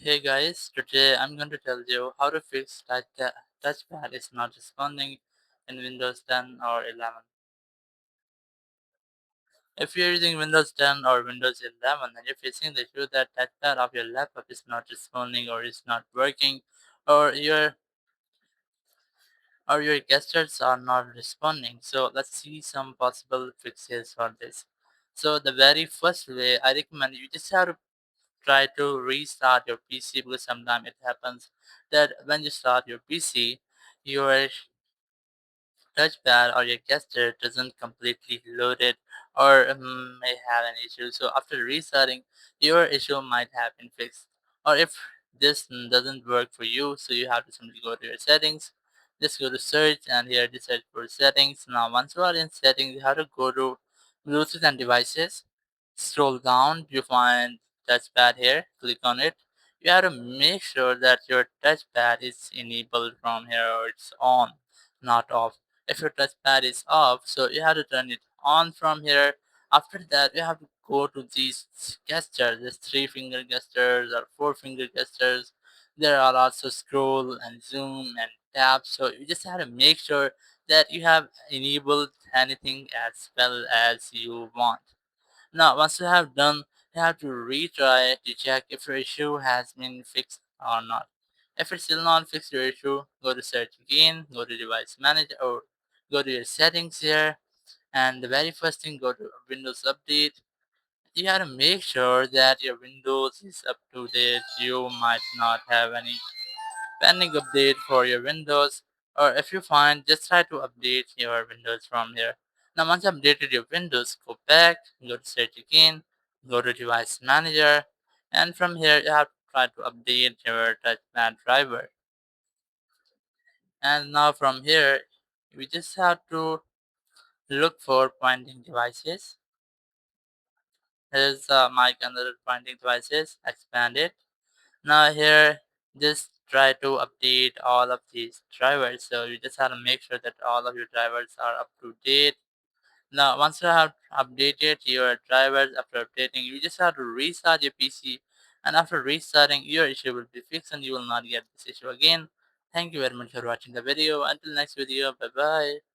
Hey guys, today I'm going to tell you how to fix touchpad is not responding in Windows 10 or 11. If you're using Windows 10 or Windows 11 and you're facing the issue that touchpad of your laptop is not responding or is not working or your gestures are not responding, so let's see some possible fixes for this. So the very first way I recommend you just have to try to restart your PC because sometimes it happens that when you start your PC, your touchpad or your gesture doesn't completely load it or may have an issue. So after restarting, your issue might have been fixed. Or if this doesn't work for you, so you have to simply go to your settings. Just go to search and here to search for settings. Now once you are in settings, you have to go to Bluetooth and devices. Scroll down, you find touchpad here. Click on it. You have to make sure that your touchpad is enabled from here or it's on, not off. If your touchpad is off, so you have to turn it on from here. After that, you have to go to these gestures, these three finger gestures or four finger gestures. There are also scroll and zoom and tap. So you just have to make sure that you have enabled anything as well as you want. Now, once you have done, you have to retry to check if your issue has been fixed or not. If it's still not fixed your issue, go to search again, go to device manager or go to your settings here, and the very first thing go to Windows Update. You have to make sure that your Windows is up to date. You might not have any pending update for your Windows, or if you find, just try to update your Windows from here. Now once you updated your Windows, go back, go to search again, go to device manager, and from here you have to try to update your touchpad driver. And now from here we just have to look for pointing devices. Here's mic and other pointing devices, expand it. Now here, just try to update all of these drivers. So you just have to make sure that all of your drivers are up to date. Now once you have updated your drivers after updating, you just have to restart your PC. And after restarting, your issue will be fixed and you will not get this issue again. Thank you very much for watching the video. Until next video, bye bye.